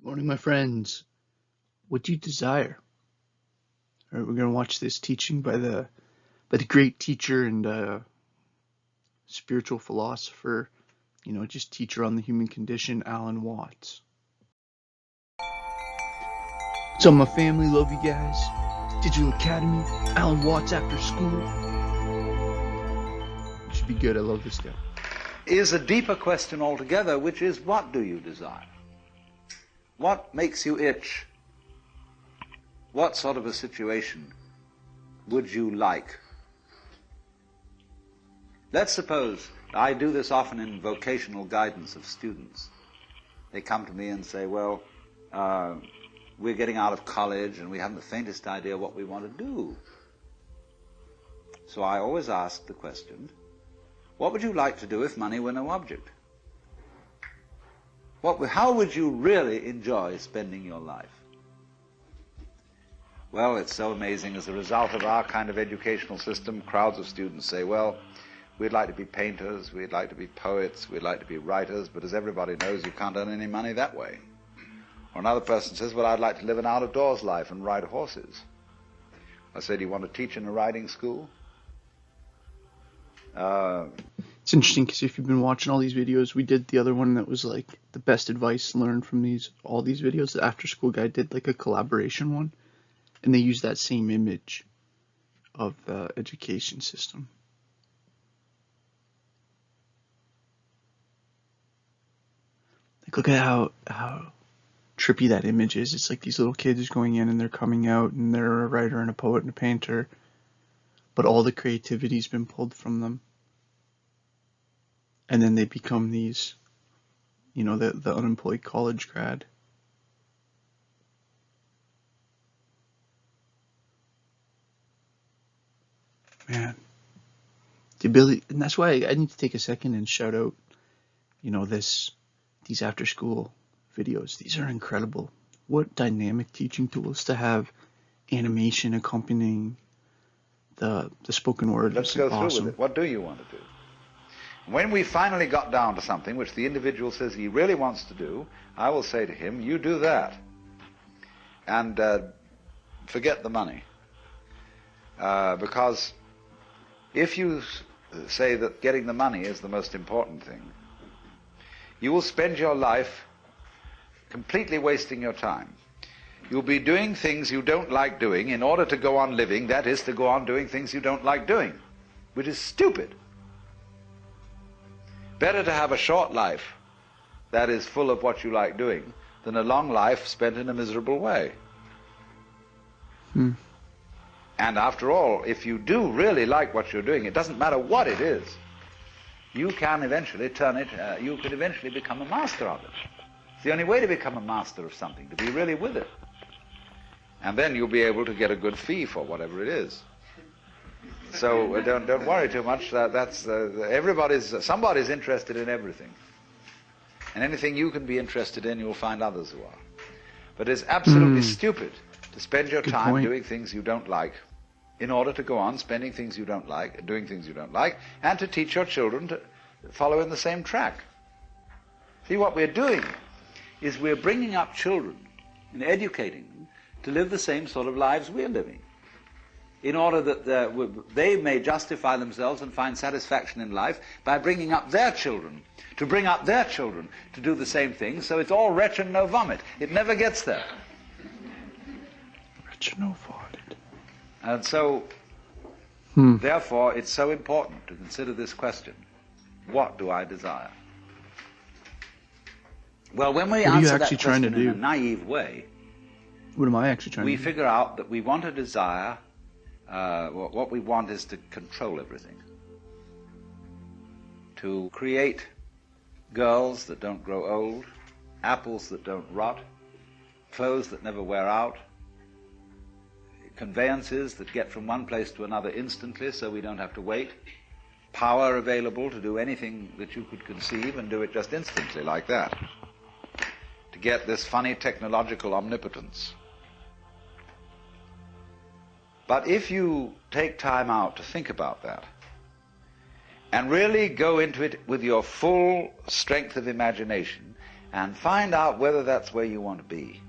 Morning, my friends. What do you desire? All right, we're gonna watch this teaching by the great teacher and spiritual philosopher, just teacher on the human condition, Alan Watts. So my family, love you guys. Digital Academy, Alan Watts after school. It should be good. I love this guy. Is a deeper question altogether, which is, what do you desire? What makes you itch? What sort of a situation would you like? Let's suppose, I do this often in vocational guidance of students. They come to me and say, well, we're getting out of college and we haven't the faintest idea what we want to do. So I always ask the question, what would you like to do if money were no object? How would you really enjoy spending your life? Well, it's so amazing. As a result of our kind of educational system, crowds of students say, well, we'd like to be painters, we'd like to be poets, we'd like to be writers, but as everybody knows, you can't earn any money that way. Or another person says, well, I'd like to live an out-of-doors life and ride horses. I say, do you want to teach in a riding school? It's interesting because if you've been watching all these videos, we did the other one that was like the best advice learned from all these videos. The After School Guy did like a collaboration one, and they used that same image of the education system. Like, look at how trippy that image is. It's like these little kids going in and they're coming out and they're a writer and a poet and a painter, but all the creativity's been pulled from them. And then they become these, the unemployed college grad. Man, the ability, and that's why I need to take a second and shout out, these after school videos. These are incredible. What dynamic teaching tools to have animation accompanying the spoken word. Let's go through with it. What do you want to do? When we finally got down to something which the individual says he really wants to do, I will say to him, you do that. And forget the money. Because if you say that getting the money is the most important thing, you will spend your life completely wasting your time. You'll be doing things you don't like doing in order to go on living, that is, to go on doing things you don't like doing, which is stupid. Better to have a short life that is full of what you like doing than a long life spent in a miserable way. And after all, if you do really like what you're doing, it doesn't matter what it is, you can eventually turn it, you could eventually become a master of it. It's the only way to become a master of something, to be really with it. And then you'll be able to get a good fee for whatever it is. So don't worry too much. Somebody's interested in everything, and anything you can be interested in, you'll find others who are. But it's absolutely stupid to spend your time doing things you don't like, in order to go on spending things you don't like, doing things you don't like, and to teach your children to follow in the same track. See, what we're doing is we're bringing up children and educating them to live the same sort of lives we're living, in order that they may justify themselves and find satisfaction in life by bringing up their children, to bring up their children to do the same thing, so it's all retch and no vomit. It never gets there. Retch and no vomit. And so, therefore, it's so important to consider this question. What do I desire? Well, when we answer that question in a naive way, what am I actually trying to do? We figure out that we want to desire, what we want is to control everything. To create girls that don't grow old, apples that don't rot, clothes that never wear out, conveyances that get from one place to another instantly so we don't have to wait, power available to do anything that you could conceive and do it just instantly like that. To get this funny technological omnipotence. But if you take time out to think about that, and really go into it with your full strength of imagination, and find out whether that's where you want to be.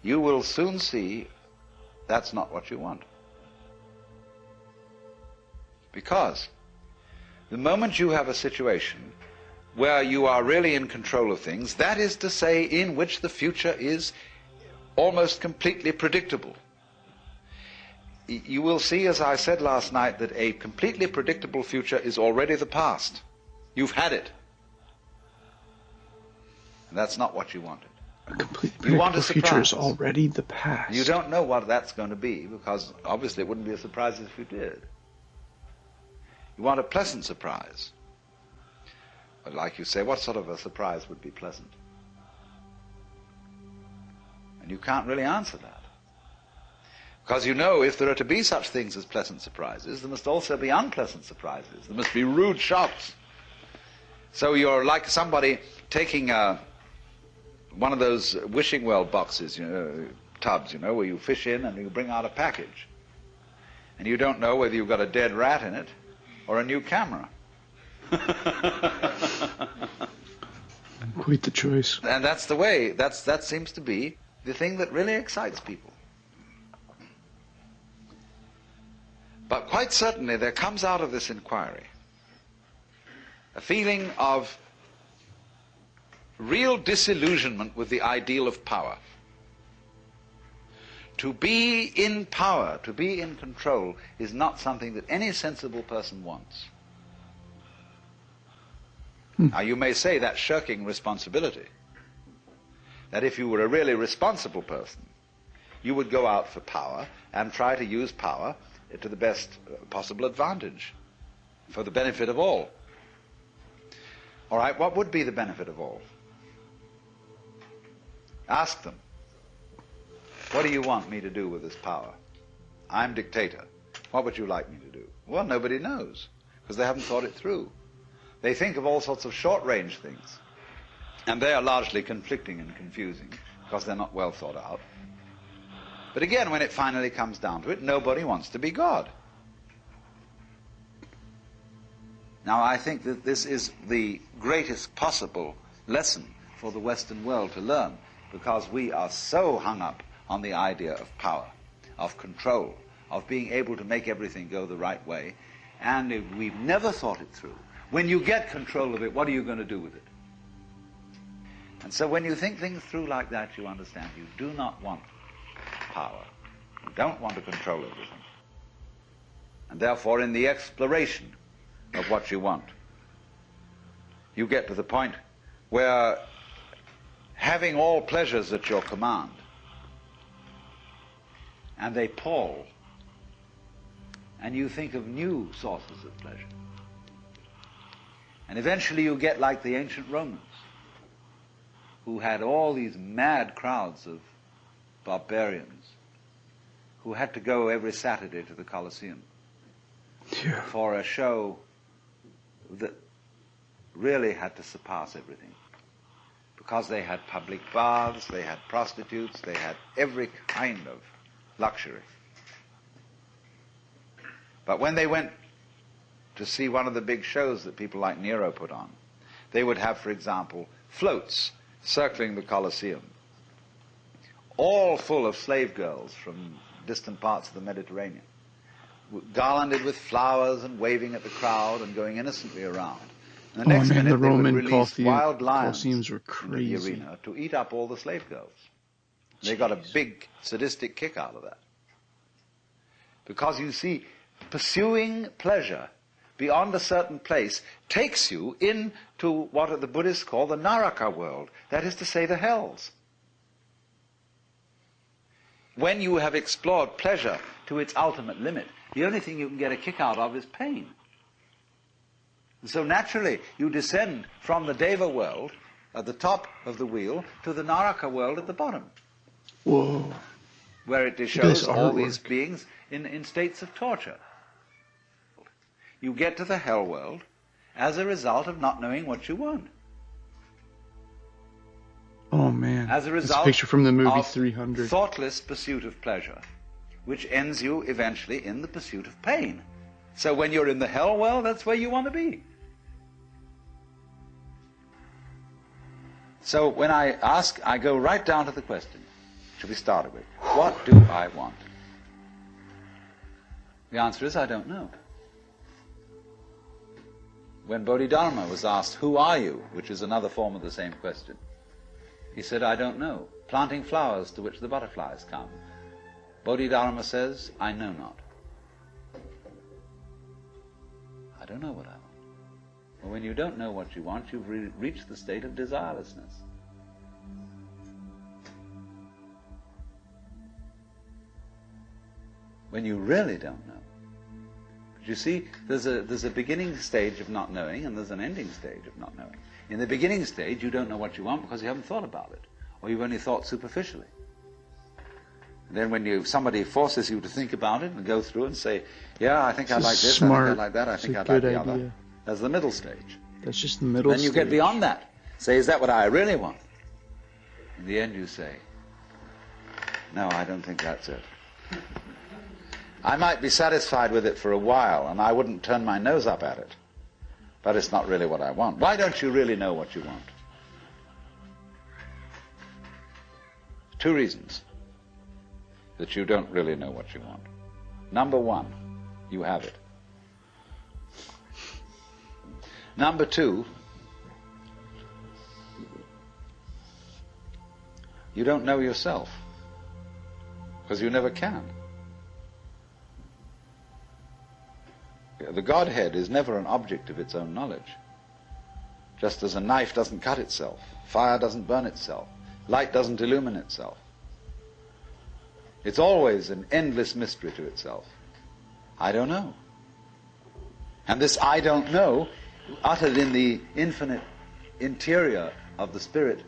You will soon see that's not what you want. Because the moment you have a situation where you are really in control of things, that is to say, in which the future is almost completely predictable, you will see, as I said last night, that a completely predictable future is already the past. You've had it. And that's not what you wanted. A completely predictable future is already the past. You don't know what that's going to be, because obviously it wouldn't be a surprise if you did. You want a pleasant surprise. But like you say, what sort of a surprise would be pleasant? And you can't really answer that. Because you know, if there are to be such things as pleasant surprises, there must also be unpleasant surprises. There must be rude shocks. So you're like somebody taking one of those wishing well boxes, tubs, where you fish in and you bring out a package. And you don't know whether you've got a dead rat in it or a new camera. Quite the choice. And that's the way, that seems to be the thing that really excites people. But quite certainly there comes out of this inquiry a feeling of real disillusionment with the ideal of power. To be in power, to be in control, is not something that any sensible person wants. Now you may say that's shirking responsibility. That if you were a really responsible person, you would go out for power and try to use power to the best possible advantage for the benefit of all. All right, what would be the benefit of all? Ask them. What do you want me to do with this power? I'm dictator. What would you like me to do? Well, nobody knows, because they haven't thought it through. They think of all sorts of short-range things, and they are largely conflicting and confusing, because they're not well thought out. But again, when it finally comes down to it, nobody wants to be God. Now, I think that this is the greatest possible lesson for the Western world to learn, because we are so hung up on the idea of power, of control, of being able to make everything go the right way, and we've never thought it through. When you get control of it, what are you going to do with it? And so when you think things through like that, you understand you do not want power. You don't want to control everything. And therefore, in the exploration of what you want, you get to the point where having all pleasures at your command, and they pall, and you think of new sources of pleasure. And eventually you get like the ancient Romans, who had all these mad crowds of barbarians who had to go every Saturday to the Colosseum for a show that really had to surpass everything. Because they had public baths, they had prostitutes, they had every kind of luxury. But when they went to see one of the big shows that people like Nero put on, they would have, for example, floats circling the Colosseum, all full of slave girls from distant parts of the Mediterranean, garlanded with flowers and waving at the crowd and going innocently around. And the next minute the they Roman would release wild lions Colosseums were into crazy. the arena to eat up all the slave girls. They got a big sadistic kick out of that. Because you see, pursuing pleasure beyond a certain place takes you into what the Buddhists call the Naraka world, that is to say, the hells. When you have explored pleasure to its ultimate limit, the only thing you can get a kick out of is pain. And so naturally, you descend from the Deva world at the top of the wheel to the Naraka world at the bottom. Whoa. Where it shows all these beings in states of torture. You get to the hell world as a result of not knowing what you want. Oh man. As a result, it's a picture from the movie of 300. Thoughtless pursuit of pleasure, which ends you eventually in the pursuit of pain. So when you're in the hell world, that's where you want to be. So when I ask, I go right down to the question, to be started with. What do I want? The answer is, I don't know. When Bodhidharma was asked, who are you? Which is another form of the same question. He said, I don't know. Planting flowers to which the butterflies come. Bodhidharma says, I know not. I don't know what I want. Well, when you don't know what you want, you've reached the state of desirelessness. When you really don't know. But you see, there's a beginning stage of not knowing, and there's an ending stage of not knowing. In the beginning stage, you don't know what you want because you haven't thought about it, or you've only thought superficially. And then when somebody forces you to think about it and go through and say, yeah, I think I like this, smart. I think I like that, I think I like the other. That's the middle stage. That's just the middle stage. Then you get beyond that. Say, is that what I really want? In the end you say, no, I don't think that's it. I might be satisfied with it for a while, and I wouldn't turn my nose up at it. But it's not really what I want. Why don't you really know what you want? 2 reasons that you don't really know what you want. Number 1, you have it. Number 2, you don't know yourself, because you never can. The Godhead is never an object of its own knowledge. Just as a knife doesn't cut itself, fire doesn't burn itself, light doesn't illumine itself. It's always an endless mystery to itself. I don't know. And this I don't know, uttered in the infinite interior of the spirit,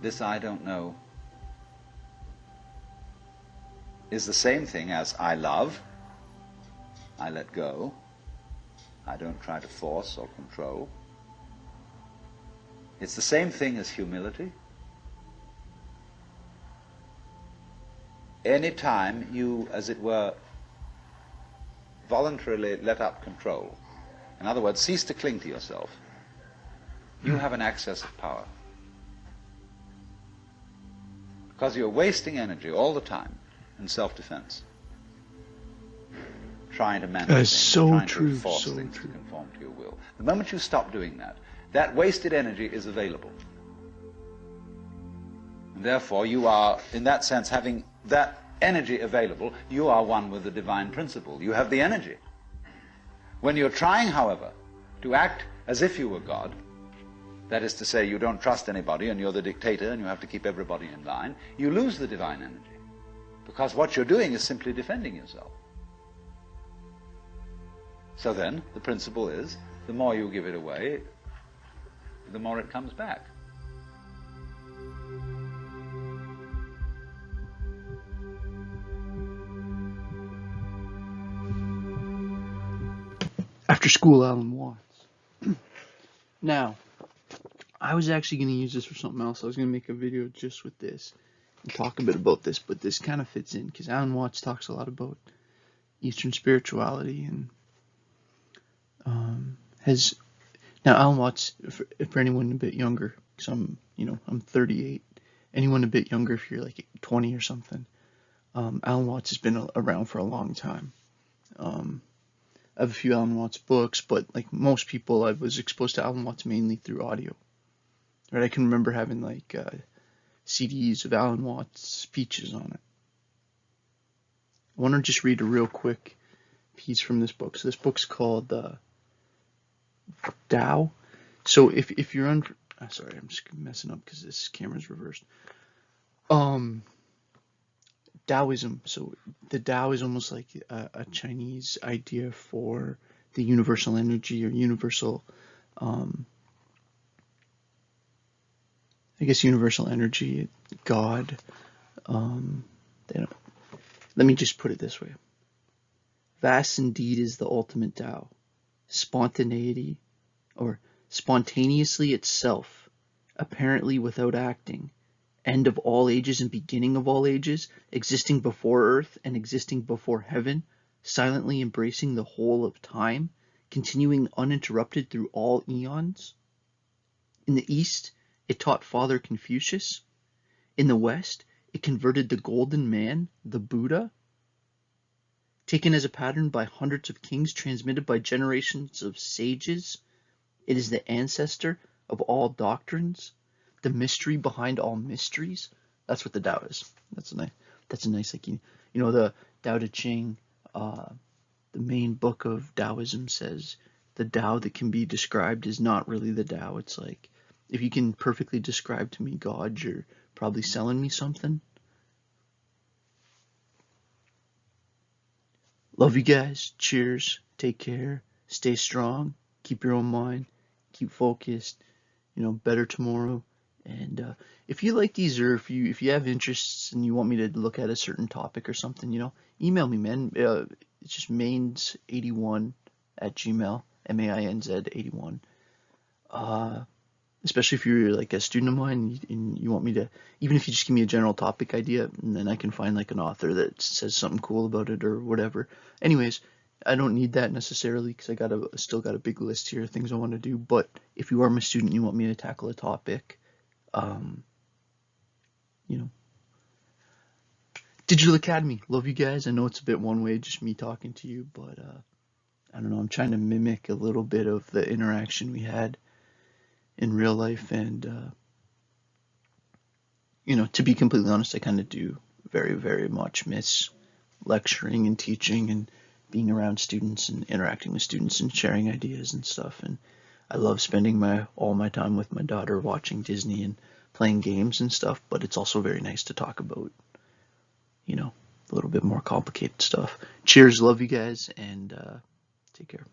this I don't know is the same thing as I love, I let go, I don't try to force or control. It's the same thing as humility. Any time you, as it were, voluntarily let up control, in other words, cease to cling to yourself, you have an access of power. Because you're wasting energy all the time in self-defense, trying to manage things, trying to force things to conform to your will. The moment you stop doing that, that wasted energy is available. And therefore you are, in that sense, having that energy available, you are one with the divine principle. You have the energy. When you're trying, however, to act as if you were God, that is to say, you don't trust anybody and you're the dictator and you have to keep everybody in line, you lose the divine energy. Because what you're doing is simply defending yourself. So then, the principle is, the more you give it away, the more it comes back. After School Alan Watts. Now, I was actually going to use this for something else. I was going to make a video just with this and talk a bit about this, but this kind of fits in because Alan Watts talks a lot about Eastern spirituality and has now Alan Watts, for anyone a bit younger, because I'm 38. Anyone a bit younger, if you're like 20 or something, Alan Watts has been around for a long time. I have a few Alan Watts books, but like most people, I was exposed to Alan Watts mainly through audio. Right, I can remember having like CDs of Alan Watts speeches on it. I want to just read a real quick piece from this book. So this book's called Tao. So if you're on, sorry, I'm just messing up because this camera's reversed. Taoism. So the Tao is almost like a Chinese idea for the universal energy or universal, I guess universal energy, God. Let me just put it this way. Vast indeed is the ultimate Tao. Spontaneity, or spontaneously itself, apparently without acting, end of all ages and beginning of all ages, existing before earth and existing before heaven, silently embracing the whole of time, continuing uninterrupted through all eons. In the East, it taught Father Confucius. In the West, it converted the golden man, the Buddha. Taken as a pattern by hundreds of kings, transmitted by generations of sages, it is the ancestor of all doctrines, the mystery behind all mysteries. That's what the Tao is. That's a nice like the Tao Te Ching, the main book of Taoism says the Tao that can be described is not really the Tao. It's like, if you can perfectly describe to me God, you're probably selling me something. Love you guys. Cheers. Take care. Stay strong. Keep your own mind. Keep focused. Better tomorrow. And if you like these, or if you have interests and you want me to look at a certain topic or something, email me, man. It's just mains81 at gmail, MAINZ81. Especially if you're like a student of mine and you want me to, even if you just give me a general topic idea, and then I can find like an author that says something cool about it or whatever. Anyways, I don't need that necessarily because I still got a big list here of things I want to do. But if you are my student and you want me to tackle a topic, Digital Academy, love you guys. I know it's a bit one way, just me talking to you, but I don't know, I'm trying to mimic a little bit of the interaction we had in real life, and to be completely honest, I kind of do very, very much miss lecturing and teaching and being around students and interacting with students and sharing ideas and stuff. And I love spending all my time with my daughter watching Disney and playing games and stuff, but it's also very nice to talk about, a little bit more complicated stuff. Cheers, love you guys, and take care.